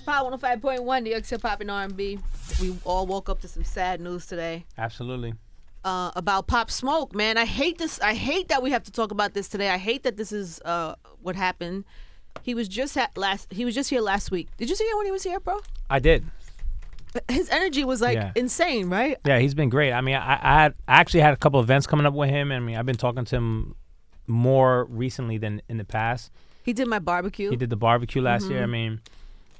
Power 105.1, New York Hip Hop and R&B. We all woke up to some sad news today. Absolutely. About Pop Smoke, man. I hate this. I hate that we have to talk about this today. I hate that this is what happened. He was just here last week. Did you see him when he was here, bro? I did. His energy was insane, right? Yeah, he's been great. I mean, I actually had a couple events coming up with him. I mean, I've been talking to him more recently than in the past. He did my barbecue. He did the barbecue last year. I mean,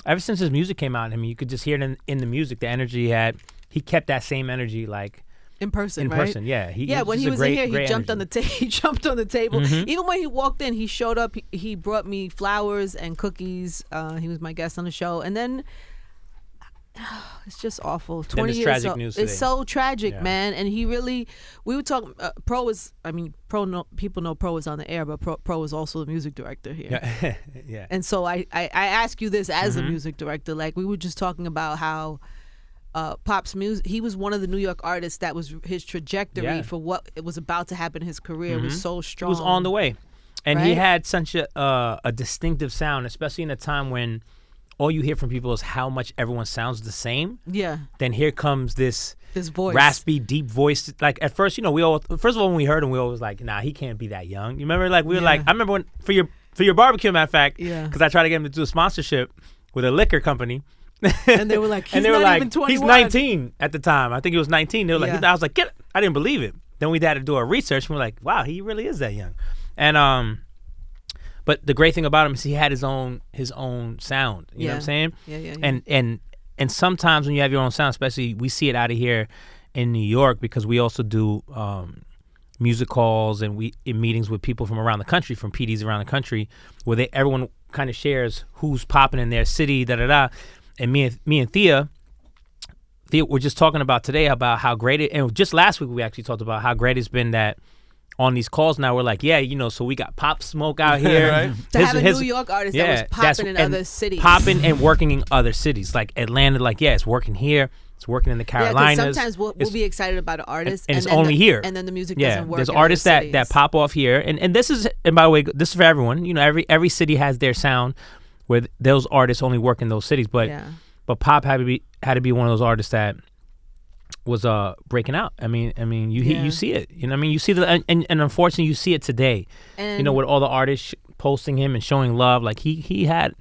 ever since his music came out, I mean, you could just hear it in the music, the energy he had. He kept that same energy, like in person, right? Yeah. When he was in here, he jumped on the he jumped on the table. Even when he walked in, he showed up. He brought me flowers and cookies. He was my guest on the show, and then it's just awful. 20 years. Tragic news today. It's so tragic, man. And he really, we were talking. People know Pro is on the air, but Pro is also the music director here. Yeah. And so I ask you this as a music director. Like, we were just talking about how Pop's music, he was one of the New York artists that was his trajectory for what it was about to happen in his career was so strong. He was on the way. And he had such a distinctive sound, especially in a time when all you hear from people is how much everyone sounds the same. Yeah. Then here comes this voice, raspy, deep voice. Like, at first, first of all, when we heard him, we always like, nah, he can't be that young. You remember, like, we were like, I remember when for your barbecue, matter of fact, because I tried to get him to do a sponsorship with a liquor company. And they were like, he's not even 21. He's 19 at the time. I think he was 19. They were like, I was like, I didn't believe it. Then we had to do our research, and we're like, wow, he really is that young. And but the great thing about him is he had his own sound. You know what I'm saying? Yeah. And sometimes when you have your own sound, especially we see it out of here in New York, because we also do music calls and we in meetings with people from around the country, from PDs around the country, where everyone kind of shares who's popping in their city, And me and Thea were just talking about today about how great it, and just last week we actually talked about how great it's been that on these calls now we're like, so we got Pop Smoke out here. Right? To have a New York artist that was popping in other cities. Popping and working in other cities. Like Atlanta, it's working here. It's working in the Carolinas. Yeah, sometimes we'll be excited about an artist. And it's only here. And then the music doesn't work. There's artists that pop off here. And this is, and by the way, this is for everyone. Every city has their sound where those artists only work in those cities. But Pop had to be one of those artists that was breaking out. I mean, you see it. You know what I mean? You see and unfortunately you see it today. And with all the artists posting him and showing love, like he had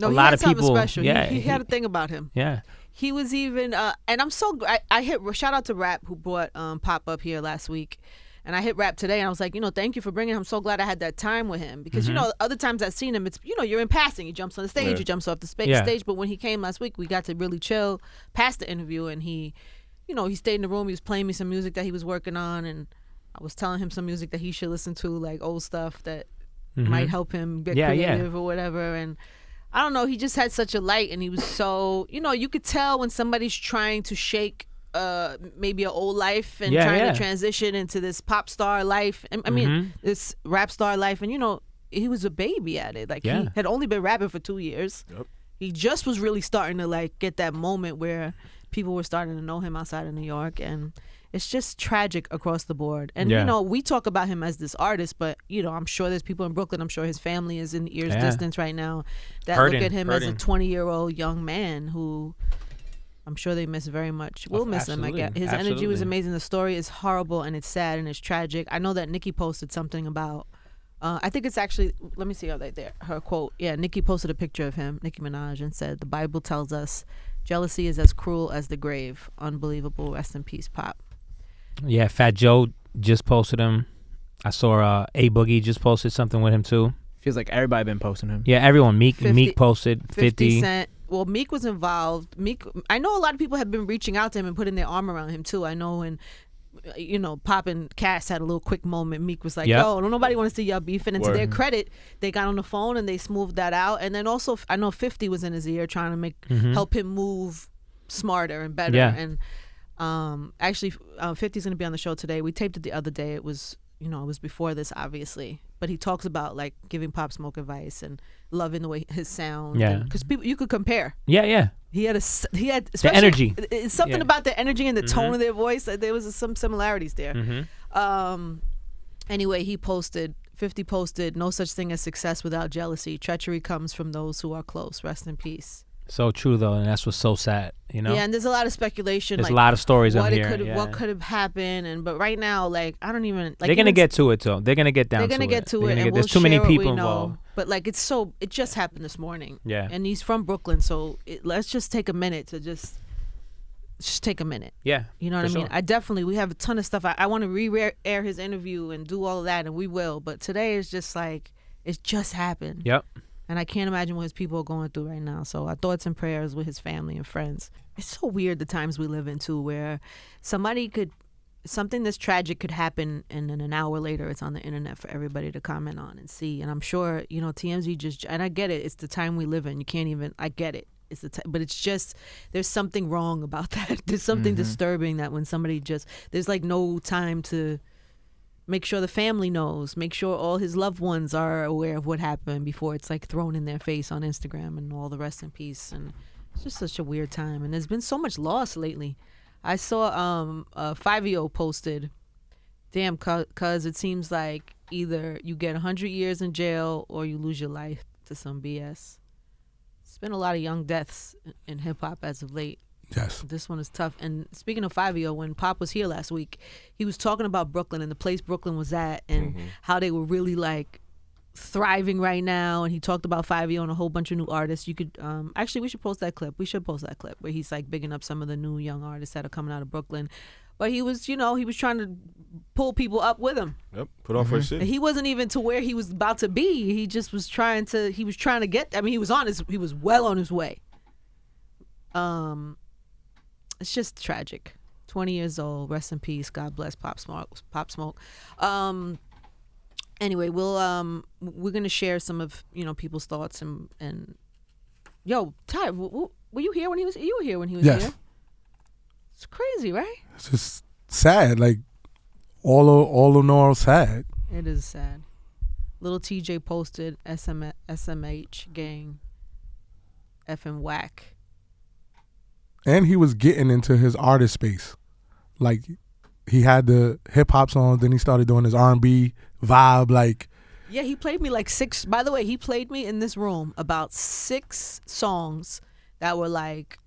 a lot of people. Special. Yeah, he had a thing about him. Yeah. He was even and I'm so I hit shout out to Rap who brought Pop up here last week. And I hit Rap today, and I was like, thank you for bringing him. I'm so glad I had that time with him. Because, other times I've seen him, it's, you're in passing. He jumps on the stage, he jumps off the stage. But when he came last week, we got to really chill past the interview. And he, he stayed in the room. He was playing me some music that he was working on. And I was telling him some music that he should listen to, like old stuff that might help him get creative or whatever. And I don't know, he just had such a light. And he was so, you could tell when somebody's trying to shake maybe an old life and trying to transition into this pop star life. I mean, this rap star life. And, he was a baby at it. Like, he had only been rapping for 2 years. Yep. He just was really starting to, like, get that moment where people were starting to know him outside of New York. And it's just tragic across the board. And, we talk about him as this artist, but, I'm sure there's people in Brooklyn. I'm sure his family is in ear's distance right now that look at him as a 20-year-old young man who I'm sure they miss very much. We'll miss him. I guess his energy was amazing. The story is horrible and it's sad and it's tragic. I know that Nicki posted something about. I think it's actually. Let me see right there. Her quote. Yeah, Nicki posted a picture of him, Nicki Minaj, and said, "The Bible tells us jealousy is as cruel as the grave. Unbelievable. Rest in peace, Pop." Yeah, Fat Joe just posted him. I saw A Boogie just posted something with him too. Feels like everybody been posting him. Yeah, everyone. Meek posted 50 Cent. Well, Meek was involved. I know a lot of people have been reaching out to him and putting their arm around him too. I know when, Pop and Cass had a little quick moment. Meek was like, yo, don't nobody want to see y'all beefing. And to their credit, they got on the phone and they smoothed that out. And then also, I know 50 was in his ear trying to help him move smarter and better. Yeah. And actually, 50's going to be on the show today. We taped it the other day. It was, it was before this, obviously. But he talks about, like, giving Pop Smoke advice and loving the way his sound. Yeah. Because people, you could compare. Yeah. He had the energy. It's something about the energy and the tone of their voice. There was some similarities there. Anyway, 50 posted, "No such thing as success without jealousy. Treachery comes from those who are close. Rest in peace." So true though, and that's what's so sad. You know. Yeah, and there's a lot of speculation. There's like, a lot of stories what on it here. could what could have happened, but right now, like I don't even. Like, they're gonna get to it though. They're gonna get down. They're gonna get to it, and there's too many people what we know. involved. But like it just happened this morning. Yeah. And he's from Brooklyn, so let's just take a minute to just take a minute. Yeah. You know what I mean? Sure. We have a ton of stuff. I want to re-air his interview and do all of that, and we will. But today is just like it just happened. Yep. And I can't imagine what his people are going through right now. So our thoughts and prayers with his family and friends. It's so weird the times we live in too, where something this tragic could happen, and then an hour later it's on the internet for everybody to comment on and see. And I'm sure, TMZ and I get it. It's the time we live in. You can't even, I get it. But it's just, there's something wrong about that. There's something disturbing that when somebody there's like no time to make sure the family knows, make sure all his loved ones are aware of what happened before it's like thrown in their face on Instagram and all the rest in peace. And it's just such a weird time. And there's been so much loss lately. I saw 5EO posted, damn, cuz it seems like either you get 100 years in jail or you lose your life to some BS. It's been a lot of young deaths in hip hop as of late. Yes. This one is tough. And speaking of 5EO, when Pop was here last week, he was talking about Brooklyn and the place Brooklyn was at and how they were really like thriving right now. And he talked about 5EO and a whole bunch of new artists. You could actually, we should post that clip. We should post that clip where he's like bigging up some of the new young artists that are coming out of Brooklyn. But he was, he was trying to pull people up with him. Yep, put on first shit. And he wasn't even to where he was about to be. He just was trying to get, he was well on his way. It's just tragic. 20 years old. Rest in peace. God bless Pop Smoke. Anyway, we're gonna share some of people's thoughts and yo, Ty, were you here when he was? You were here when he was Yes. here. It's crazy, right? It's just sad. Like all in all, sad. It is sad. Little TJ posted SMH gang effing whack. And he was getting into his artist space. Like, he had the hip-hop songs, then he started doing his R&B vibe, like... Yeah, he played me like 6... By the way, he played me in this room about 6 songs that were like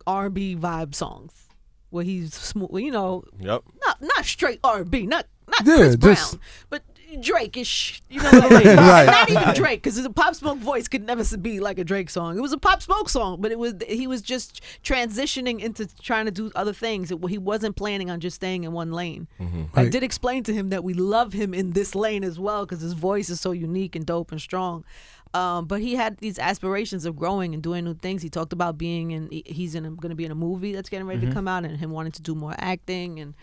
R&B vibe songs. Where he's smooth, Yep. Not straight R&B, not Yeah, Chris Brown, but Drake-ish, what I mean? Right. Not even Drake, because the Pop Smoke voice could never be like a Drake song. It was a Pop Smoke song, but he was just transitioning into trying to do other things. He wasn't planning on just staying in one lane. I did explain to him that we love him in this lane as well because his voice is so unique and dope and strong. But he had these aspirations of growing and doing new things. He talked about he's going to be in a movie that's getting ready to come out, and him wanting to do more acting and,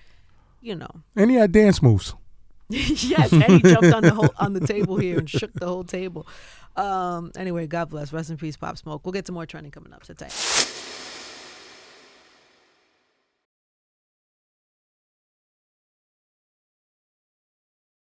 And he had dance moves. Yes, and he jumped on the table here and shook the whole table. Anyway, God bless. Rest in peace, Pop Smoke. We'll get to more trending coming up. Sit tight.